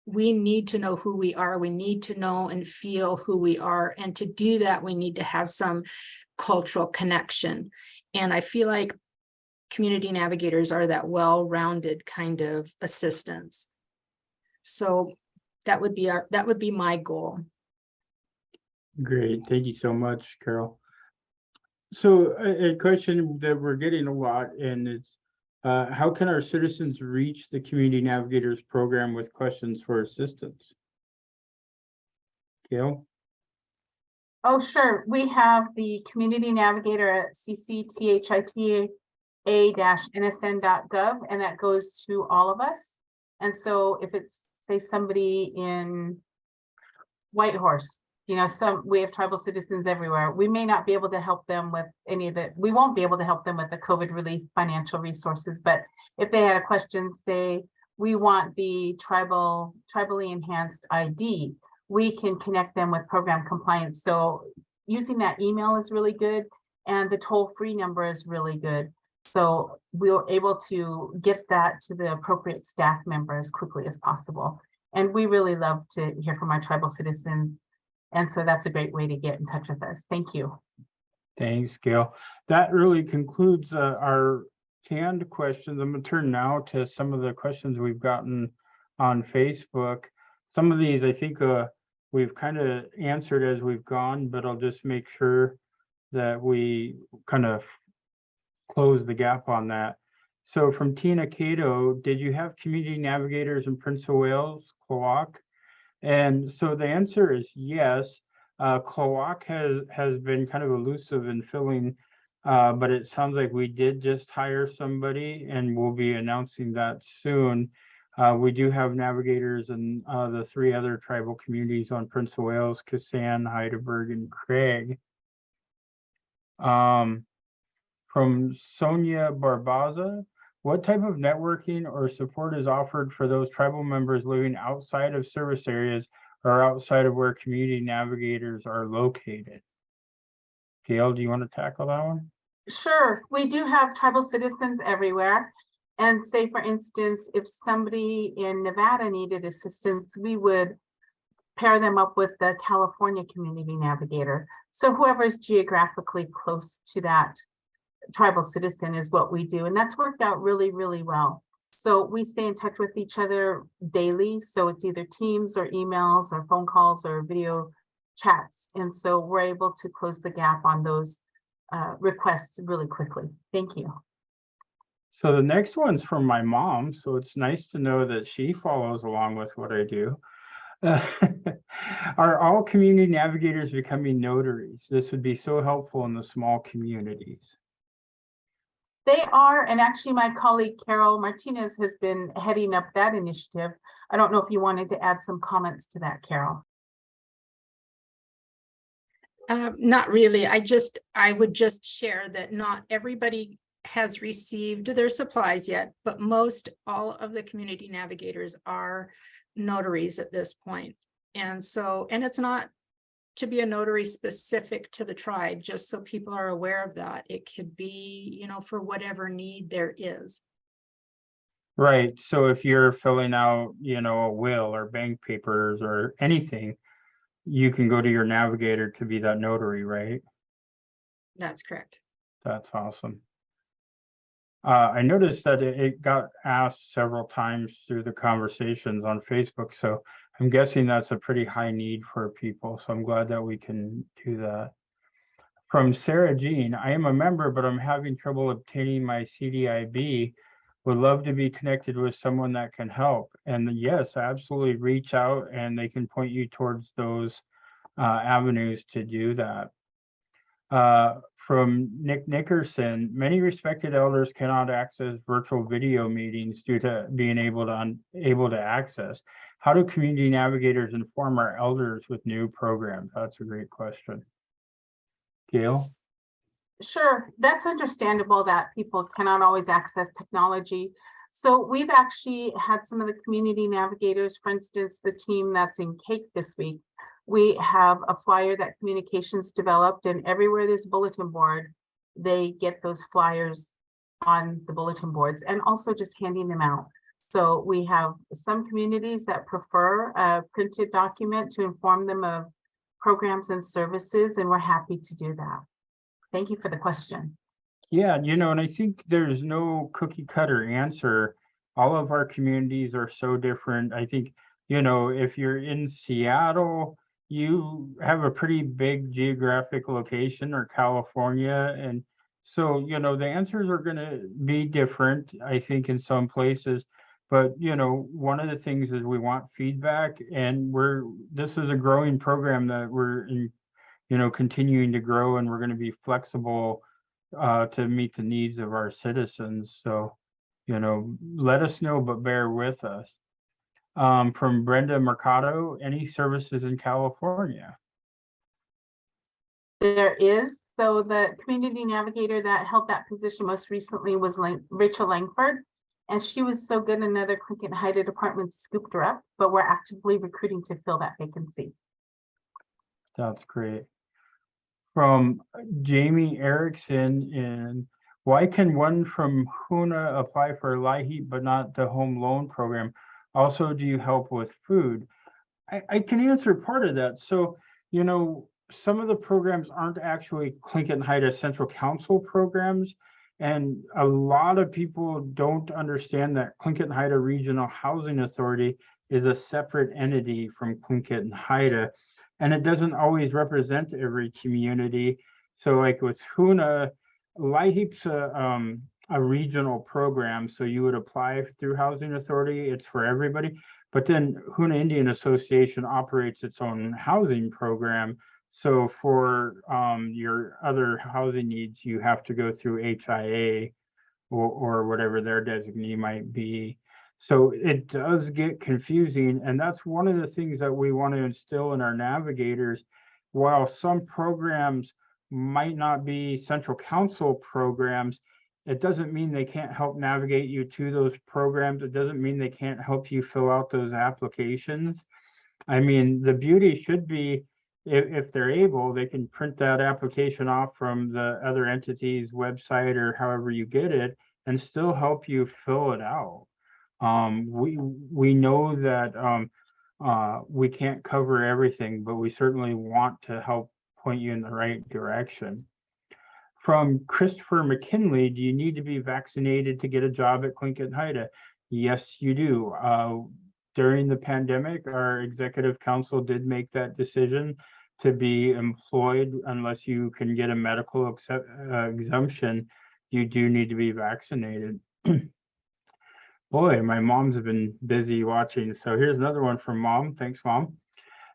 we need to know who we are. We need to know and feel who we are. And to do that, we need to have some cultural connection. And I feel like community navigators are that well-rounded kind of assistance. So that would be my goal. Great, thank you so much, Carol. So a question that we're getting a lot, and it's how can our citizens reach the Community Navigators program with questions for assistance? Gail? Oh, sure. We have the Community Navigator at ccthita-nsn.gov, and that goes to all of us. And so if it's, say, somebody in Whitehorse, we have tribal citizens everywhere. We may not be able to help them with we won't be able to help them with the COVID relief financial resources, but if they had a question, say, we want the tribally enhanced ID, we can connect them with program compliance. So using that email is really good, and the toll-free number is really good. So we were able to get that to the appropriate staff member as quickly as possible. And we really love to hear from our tribal citizens. And so that's a great way to get in touch with us. Thank you. Thanks, Gail. That really concludes our canned questions. I'm going to turn now to some of the questions we've gotten on Facebook. Some of these I think we've kind of answered as we've gone, but I'll just make sure that we kind of close the gap on that. So from Tina Cato, did you have community navigators in Prince of Wales, Cloac? And so the answer is yes. Cloac has been kind of elusive in filling, but it sounds like we did just hire somebody, and we'll be announcing that soon. We do have navigators in the 3 other tribal communities on Prince of Wales, Kisan, Heidelberg, and Craig. From Sonia Barbaza, what type of networking or support is offered for those tribal members living outside of service areas or outside of where community navigators are located? Gail, do you want to tackle that one? Sure. We do have tribal citizens everywhere. And say, for instance, if somebody in Nevada needed assistance, we would pair them up with the California Community Navigator. So whoever is geographically close to that tribal citizen is what we do. And that's worked out really, really well. So we stay in touch with each other daily. So it's either Teams or emails or phone calls or video chats. And so we're able to close the gap on those requests really quickly. Thank you. So the next one's from my mom, so it's nice to know that she follows along with what I do. Are all community navigators becoming notaries? This would be so helpful in the small communities. They are, and actually my colleague Carol Martinez has been heading up that initiative. I don't know if you wanted to add some comments to that, Carol. Not really. I would just share that not everybody has received their supplies yet, but most all of the community navigators are notaries at this point. And so, and it's not to be a notary specific to the tribe, just so people are aware of that. It could be, you know, for whatever need there is. Right. So if you're filling out, you know, a will or bank papers or anything, you can go to your navigator to be that notary, right? That's correct. That's awesome. I noticed that it got asked several times through the conversations on Facebook, so I'm guessing that's a pretty high need for people, so I'm glad that we can do that. From Sarah Jean, I am a member, but I'm having trouble obtaining my CDIB. Would love to be connected with someone that can help. And yes, absolutely reach out and they can point you towards those avenues to do that. From Nick Nickerson, many respected elders cannot access virtual video meetings due to being able to access. How do community navigators inform our elders with new programs? That's a great question. Gail? Sure, that's understandable that people cannot always access technology. So we've actually had some of the community navigators, for instance, the team that's in Cake this week. We have a flyer that communications developed, and everywhere there's a bulletin board, they get those flyers on the bulletin boards and also just handing them out. So we have some communities that prefer a printed document to inform them of programs and services, and we're happy to do that. Thank you for the question. Yeah, you know, and I think there's no cookie cutter answer. All of our communities are so different. I think, you know, if you're in Seattle, you have a pretty big geographic location, or California. And so, you know, the answers are going to be different, I think, in some places. But, you know, one of the things is we want feedback, and this is a growing program that we're in, you know, continuing to grow, and we're going to be flexible to meet the needs of our citizens. So, you know, let us know, but bear with us. From Brenda Mercado, any services in California? There is. So the community navigator that held that position most recently was Rachel Langford, and she was so good, another Tlingit Haida department scooped her up, but we're actively recruiting to fill that vacancy. That's great. From Jamie Erickson, in why can one from Huna apply for LIHEAP but not the home loan program? Also, do you help with food? I can answer part of that. So, you know, some of the programs aren't actually Tlingit Haida Central Council programs. And a lot of people don't understand that Tlingit Haida Regional Housing Authority is a separate entity from Tlingit Haida. And it doesn't always represent every community. So like with Huna, LIHEAP's a regional program. So you would apply through Housing Authority, it's for everybody. But then Huna Indian Association operates its own housing program. So for your other housing needs, you have to go through HIA or whatever their designee might be. So it does get confusing, and that's one of the things that we want to instill in our navigators. While some programs might not be Central Council programs, it doesn't mean they can't help navigate you to those programs. It doesn't mean they can't help you fill out those applications. I mean, the beauty should be, if they're able, they can print that application off from the other entity's website or however you get it, and still help you fill it out. We know that we can't cover everything, but we certainly want to help point you in the right direction. From Christopher McKinley, do you need to be vaccinated to get a job at Tlingit and Haida? Yes, you do. During the pandemic, our executive council did make that decision to be employed unless you can get a medical exemption. You do need to be vaccinated. Boy, my mom's been busy watching. So here's another one from Mom. Thanks, Mom.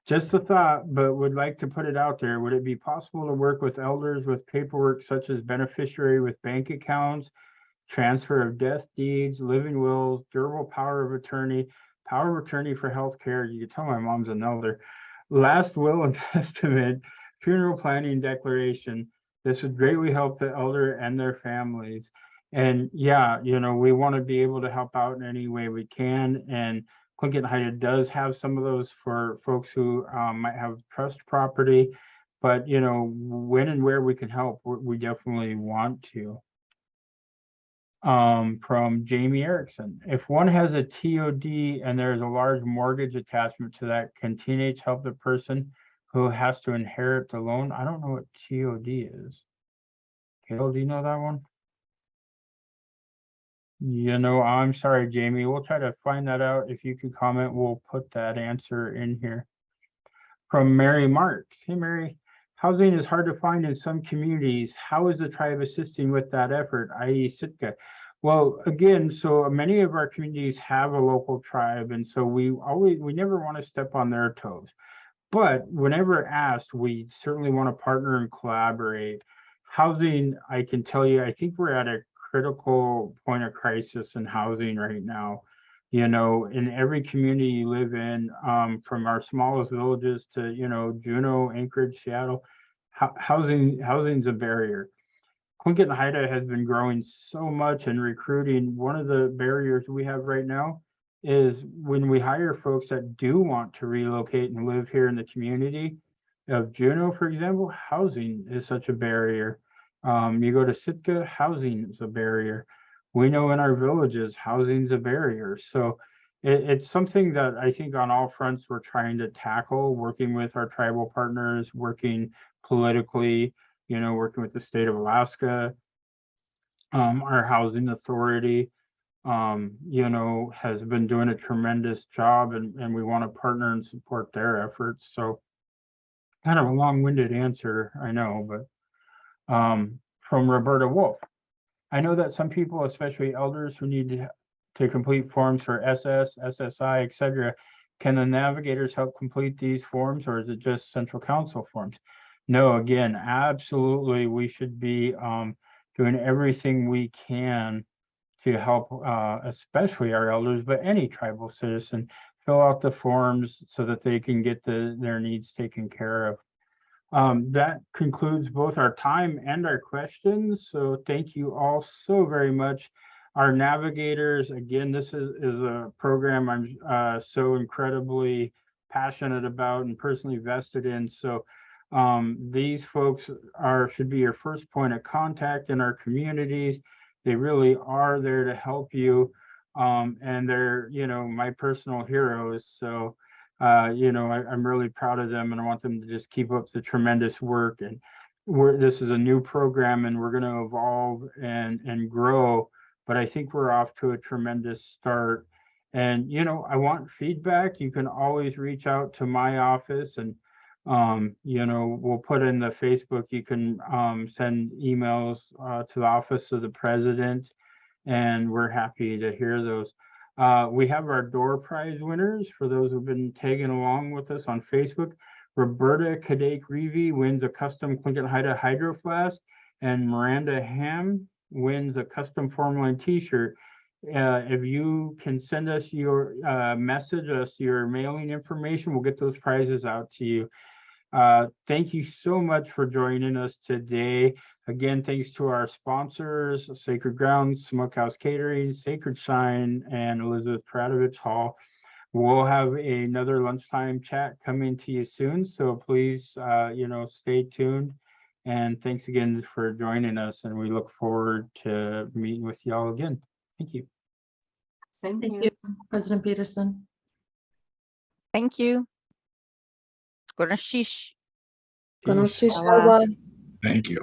Just a thought, but would like to put it out there. Would it be possible to work with elders with paperwork such as beneficiary with bank accounts, transfer of death deeds, living wills, durable power of attorney for healthcare? You can tell my mom's an elder. Last will and testament, funeral planning declaration. This would greatly help the elder and their families. And yeah, we want to be able to help out in any way we can. And Tlingit Haida does have some of those for folks who might have trust property, but when and where we can help, we definitely want to. From Jamie Erickson, if one has a TOD and there's a large mortgage attachment to that, can teenage help the person who has to inherit the loan? I don't know what TOD is. Gail, do you know that one? I'm sorry, Jamie. We'll try to find that out. If you could comment, we'll put that answer in here. From Mary Marks. Hey, Mary. Housing is hard to find in some communities. How is the tribe assisting with that effort, i.e. Sitka? Well, again, so many of our communities have a local tribe, and so we never want to step on their toes. But whenever asked, we certainly want to partner and collaborate. Housing, I can tell you, I think we're at a critical point of crisis in housing right now. In every community you live in, from our smallest villages to, Juneau, Anchorage, Seattle, housing's a barrier. Tlingit and Haida has been growing so much and recruiting. One of the barriers we have right now is when we hire folks that do want to relocate and live here in the community of Juneau, for example, housing is such a barrier. You go to Sitka, housing is a barrier. We know in our villages, housing's a barrier. So it's something that I think on all fronts we're trying to tackle, working with our tribal partners, working politically, working with the state of Alaska, our housing authority, has been doing a tremendous job, and we want to partner and support their efforts. So kind of a long-winded answer, I know, but from Roberta Wolf. I know that some people, especially elders who need to complete forms for SS, SSI, etc., can the navigators help complete these forms, or is it just central council forms? No, again, absolutely, we should be doing everything we can to help, especially our elders, but any tribal citizen, fill out the forms so that they can get their needs taken care of. That concludes both our time and our questions. So thank you all so very much. Our navigators, again, this is a program I'm so incredibly passionate about and personally vested in. So these folks should be your first point of contact in our communities. They really are there to help you. And they're, my personal heroes. So I'm really proud of them, and I want them to just keep up the tremendous work. And this is a new program, and we're going to evolve and grow, but I think we're off to a tremendous start. And I want feedback. You can always reach out to my office, and we'll put in the Facebook. You can send emails to the office of the president, and we're happy to hear those. We have our door prize winners for those who've been tagging along with us on Facebook. Roberta Kadek-Reevy wins a custom Tlingit Haida Hydro Flask, and Miranda Ham wins a custom formalin t-shirt. If you can send us your message us your mailing information, we'll get those prizes out to you. Thank you so much for joining us today. Again, thanks to our sponsors, Sacred Grounds, Smokehouse Catering, Sacred Shine, and Elizabeth Pradovich Hall. We'll have another lunchtime chat coming to you soon, so please, stay tuned. And thanks again for joining us, and we look forward to meeting with y'all again. Thank you. Thank Thank you. you, President Peterson. Thank you. Gonna sheesh. Gonna Peace. shish kebab. Thank you.